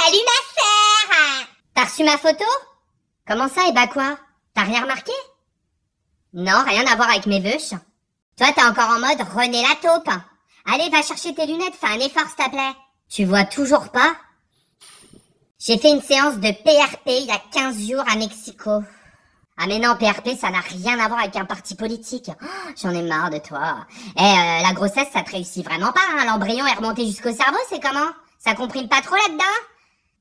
Salut ma sœur! T'as reçu ma photo? Comment ça, et bah quoi? T'as rien remarqué? Non, rien à voir avec mes vœux. Toi, t'es encore en mode René la taupe. Allez, va chercher tes lunettes, fais un effort s'il te plaît. Tu vois toujours pas? J'ai fait une séance de PRP il y a 15 jours à Mexico. Ah mais non, PRP, ça n'a rien à voir avec un parti politique. Oh, j'en ai marre de toi. La grossesse, ça te réussit vraiment pas, hein. L'embryon est remonté jusqu'au cerveau, c'est comment? Ça comprime pas trop là-dedans?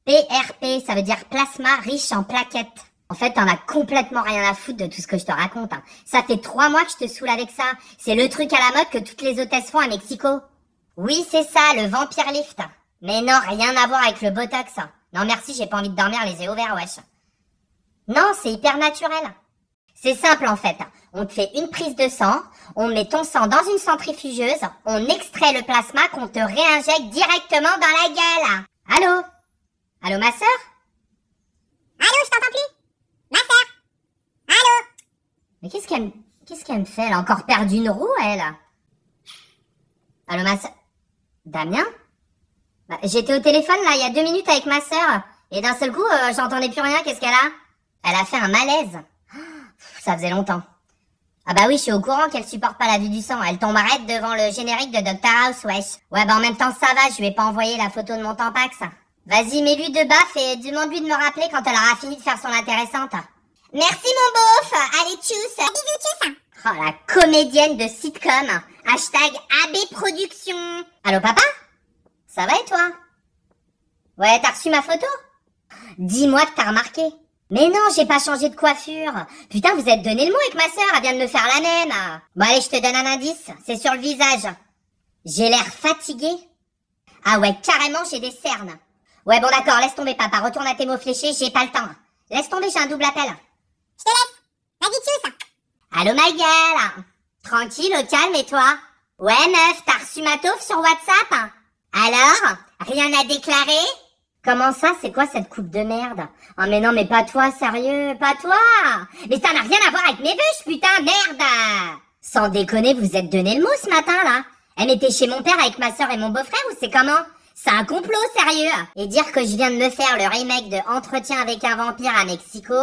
PRP, ça veut dire plasma riche en plaquettes. En fait, t'en as complètement rien à foutre de tout ce que je te raconte, hein. Ça fait 3 mois que je te saoule avec ça. C'est le truc à la mode que toutes les hôtesses font à Mexico. Oui, c'est ça, le vampire lift. Mais non, rien à voir avec le botox. Non merci, j'ai pas envie de dormir les yeux ouverts, wesh. Non, c'est hyper naturel. C'est simple en fait. On te fait une prise de sang, on met ton sang dans une centrifugeuse, on extrait le plasma qu'on te réinjecte directement dans la gueule. Allô? Allô ma sœur? Allô, je t'entends plus? Ma sœur? Allô? Mais qu'est-ce qu'elle me fait? Elle a encore perdu une roue, elle? Allô ma sœur? Damien? Bah, j'étais au téléphone là il y a 2 minutes avec ma sœur et d'un seul coup j'entendais plus rien, qu'est-ce qu'elle a? Elle a fait un malaise. Ça faisait longtemps. Ah bah oui, je suis au courant qu'elle supporte pas la vue du sang. Elle tombe arrête devant le générique de Dr House, wesh. Ouais bah en même temps ça va, je lui ai pas envoyé la photo de mon tampax. Vas-y, mets-lui de baffe et demande-lui de me rappeler quand elle aura fini de faire son intéressante. Merci mon beauf. Allez, tchuss. Bisous, tchuss. Oh la comédienne de sitcom. Hashtag AB Productions. Allô papa? Ça va et toi? Ouais, t'as reçu ma photo? Dis-moi que t'as remarqué. Mais non, j'ai pas changé de coiffure. Putain, vous êtes donné le mot avec ma sœur, elle vient de me faire la même. Bon allez, je te donne un indice, c'est sur le visage. J'ai l'air fatiguée. Ah ouais, carrément, j'ai des cernes. Ouais bon d'accord, laisse tomber papa, retourne à tes mots fléchés, j'ai pas le temps. Laisse tomber, j'ai un double appel. Je te laisse. Vas-y, tchuss. Allô ma gueule. Tranquille, au calme et toi? Ouais meuf, t'as reçu ma taupe sur WhatsApp? Alors? Rien à déclarer? Comment ça, c'est quoi cette coupe de merde? Oh mais non, mais pas toi, sérieux, pas toi! Mais ça n'a rien à voir avec mes vœux, putain, merde! Sans déconner, vous êtes donné le mot ce matin, là? Elle était chez mon père avec ma soeur et mon beau-frère, ou c'est comment? C'est un complot, sérieux! Et dire que je viens de me faire le remake de Entretien avec un vampire à Mexico,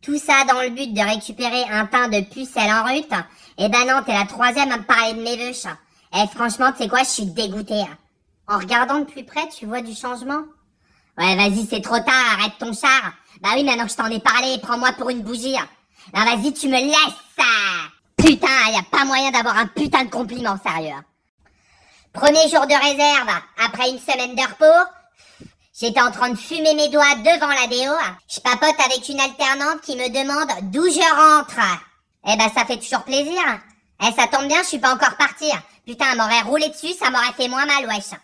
tout ça dans le but de récupérer un pain de pucelle en rut, eh ben non, t'es la 3e à me parler de mes vœux. Franchement, tu sais quoi, je suis dégoûtée. En regardant de plus près, tu vois du changement? Ouais, vas-y, c'est trop tard, arrête ton char. Bah oui, maintenant que je t'en ai parlé, prends-moi pour une bougie. Non, vas-y, tu me laisses. Putain, y a pas moyen d'avoir un putain de compliment, sérieux. Premier jour de réserve, après une semaine de repos, j'étais en train de fumer mes doigts devant la déo. Je papote avec une alternante qui me demande d'où je rentre. Eh ben, ça fait toujours plaisir. Ça tombe bien, je suis pas encore partie. Putain, elle m'aurait roulé dessus, ça m'aurait fait moins mal, wesh.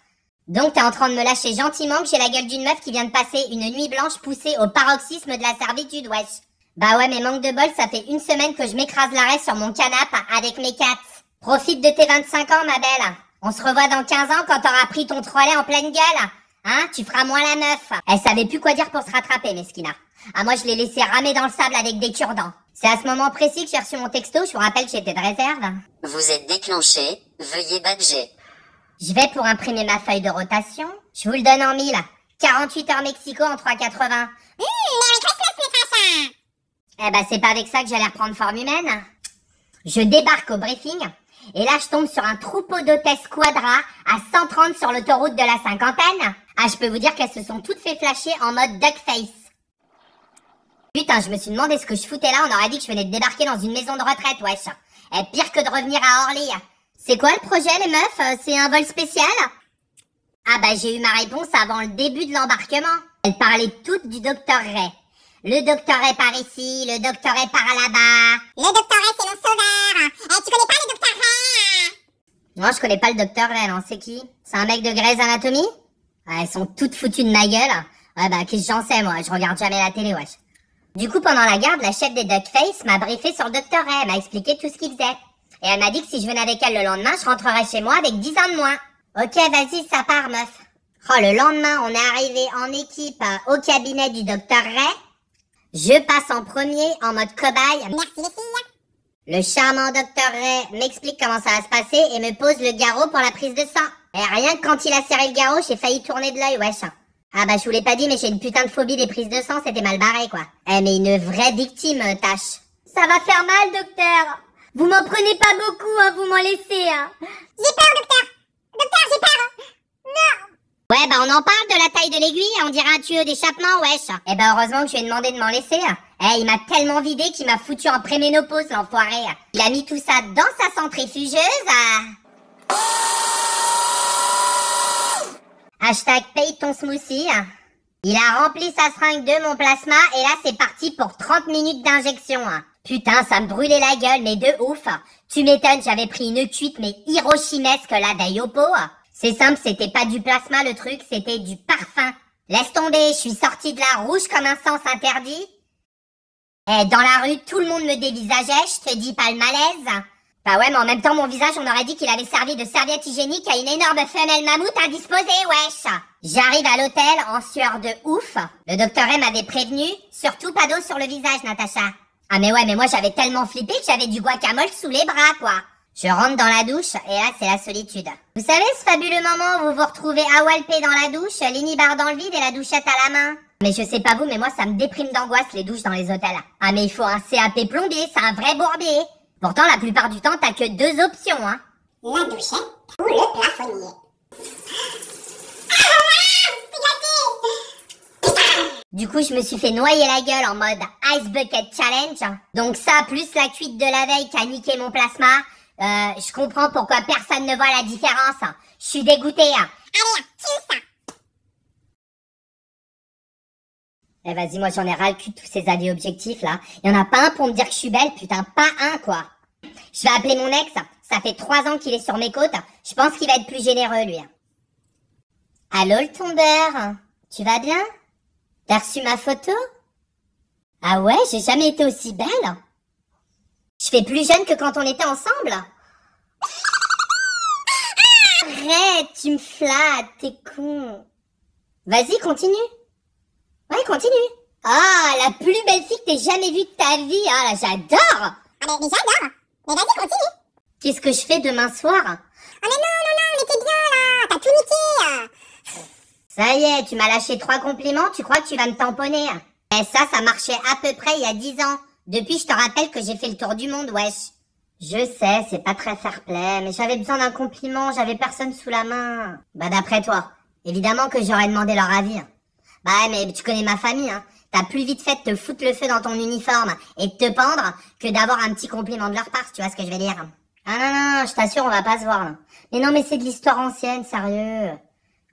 Donc t'es en train de me lâcher gentiment que j'ai la gueule d'une meuf qui vient de passer une nuit blanche poussée au paroxysme de la servitude, wesh. Bah ouais, mais manque de bol, ça fait 1 semaine que je m'écrase l'arrêt sur mon canapé avec mes cats. Profite de tes 25 ans, ma belle. On se revoit dans 15 ans quand t'auras pris ton trolley en pleine gueule. Hein, tu feras moins la meuf. Elle savait plus quoi dire pour se rattraper, mesquina. Ah moi je l'ai laissé ramer dans le sable avec des cure-dents. C'est à ce moment précis que j'ai reçu mon texto, je vous rappelle que j'étais de réserve. Vous êtes déclenché, veuillez badger. Je vais pour imprimer ma feuille de rotation. Je vous le donne en 1000. 48 heures Mexico en 3,80. Merry Christmas, Natasha. Eh ben, c'est pas avec ça que j'allais reprendre forme humaine. Je débarque au briefing, et là, je tombe sur un troupeau d'hôtesses quadra à 130 sur l'autoroute de la cinquantaine. Ah, je peux vous dire qu'elles se sont toutes fait flasher en mode duckface. Putain, je me suis demandé ce que je foutais là, on aurait dit que je venais de débarquer dans une maison de retraite, wesh. Et pire que de revenir à Orly. C'est quoi le projet, les meufs? C'est un vol spécial? Ah bah j'ai eu ma réponse avant le début de l'embarquement. Elles parlaient toutes du docteur Ray. Le docteur Ray par ici, le docteur Ray par là-bas. Le docteur Ray, c'est mon sauveur. Tu connais pas le docteur Ray? Non, je connais pas le docteur Ray, non, c'est qui? C'est un mec de Grey's Anatomy? Ah, elles sont toutes foutues de ma gueule. Ouais bah qu'est-ce que j'en sais, moi, je regarde jamais la télé, wesh. Du coup, pendant la garde, la chef des Duckface m'a briefé sur le docteur Ray, elle m'a expliqué tout ce qu'il faisait. Et elle m'a dit que si je venais avec elle le lendemain, je rentrerais chez moi avec 10 ans de moins. Ok, vas-y, ça part, meuf. Oh, le lendemain, on est arrivé en équipe au cabinet du docteur Ray. Je passe en premier en mode cobaye. Merci les filles. Le charmant docteur Ray m'explique comment ça va se passer et me pose le garrot pour la prise de sang. Et rien que quand il a serré le garrot, j'ai failli tourner de l'œil, wesh. Ah bah je vous l'ai pas dit, mais j'ai une putain de phobie des prises de sang, c'était mal barré quoi. Eh mais une vraie victime, Tache. Ça va faire mal, docteur. Vous m'en prenez pas beaucoup, hein, vous m'en laissez, hein. J'ai peur, docteur. Docteur, j'ai peur. Non. Ouais bah on en parle de la taille de l'aiguille, on dirait un tuyau d'échappement, wesh. Eh ben heureusement que je lui ai demandé de m'en laisser. Eh il m'a tellement vidé qu'il m'a foutu en préménopause, l'enfoiré. Il a mis tout ça dans sa centrifugeuse. Hashtag paye ton smoothie. Il a rempli sa seringue de mon plasma et là c'est parti pour 30 minutes d'injection. Putain, ça me brûlait la gueule, mais de ouf. Tu m'étonnes, j'avais pris une cuite mais hiroshimesque là d'Ayopo. C'est simple, c'était pas du plasma le truc, c'était du parfum. Laisse tomber, je suis sortie de là rouge comme un sens interdit. Et dans la rue, tout le monde me dévisageait, je te dis pas le malaise. Bah ouais, mais en même temps, mon visage, on aurait dit qu'il avait servi de serviette hygiénique à une énorme femelle mammouth indisposée, wesh. J'arrive à l'hôtel en sueur de ouf. Le docteur M avait prévenu, surtout pas d'eau sur le visage, Natacha. Ah mais ouais, mais moi j'avais tellement flippé que j'avais du guacamole sous les bras, quoi. Je rentre dans la douche, et là c'est la solitude. Vous savez ce fabuleux moment où vous vous retrouvez awalpé dans la douche, l'inibar dans le vide et la douchette à la main? Mais je sais pas vous, mais moi ça me déprime d'angoisse les douches dans les hôtels. Ah mais il faut un CAP plombier, c'est un vrai bourbier. Pourtant, la plupart du temps, t'as que 2 options, hein. La douchette ou le plafonnier. Du coup, je me suis fait noyer la gueule en mode Ice Bucket Challenge. Donc ça, plus la cuite de la veille qui a niqué mon plasma, je comprends pourquoi personne ne voit la différence. Je suis dégoûtée. Allez, tue ça. Eh vas-y, moi j'en ai ras le cul de tous ces avis objectifs là. Y en a pas un pour me dire que je suis belle, putain, pas un quoi. Je vais appeler mon ex, ça fait 3 ans qu'il est sur mes côtes. Je pense qu'il va être plus généreux lui. Allô le tombeur, tu vas bien? T'as reçu ma photo? Ah ouais, j'ai jamais été aussi belle. Je fais plus jeune que quand on était ensemble. Arrête, tu me flattes, t'es con. Vas-y, continue. Ouais, continue. Ah, la plus belle fille que t'aies jamais vue de ta vie. Ah là, j'adore. Ah mais j'adore. Mais vas-y, continue. Qu'est-ce que je fais demain soir? Ah mais non, mais t'es bien là. T'as tout niqué. Ça y est, tu m'as lâché 3 compliments, tu crois que tu vas me tamponner? Et ça marchait à peu près il y a 10 ans. Depuis, je te rappelle que j'ai fait le tour du monde, wesh. Je sais, c'est pas très fair-play, mais j'avais besoin d'un compliment, j'avais personne sous la main. Bah d'après toi, évidemment que j'aurais demandé leur avis. Bah mais tu connais ma famille, hein. T'as plus vite fait de te foutre le feu dans ton uniforme et de te pendre que d'avoir un petit compliment de leur part, tu vois ce que je veux dire. Ah non, je t'assure, on va pas se voir là. Mais non, mais c'est de l'histoire ancienne, sérieux.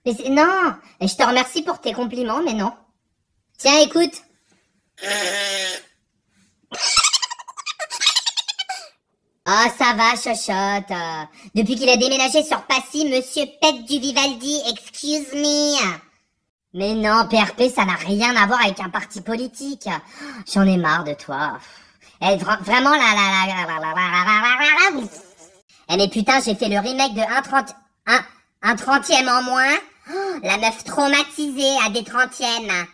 Mais non, et je te remercie pour tes compliments, mais non. Tiens, écoute. Oh, ça va, chochotte. Depuis qu'il a déménagé sur Passy, monsieur pète du Vivaldi, excuse me. Mais non, PRP, ça n'a rien à voir avec un parti politique. J'en ai marre de toi. Eh, vraiment, Eh, mais putain, j'ai fait le remake de un 30e en moins. Oh, la meuf traumatisée à des 30e.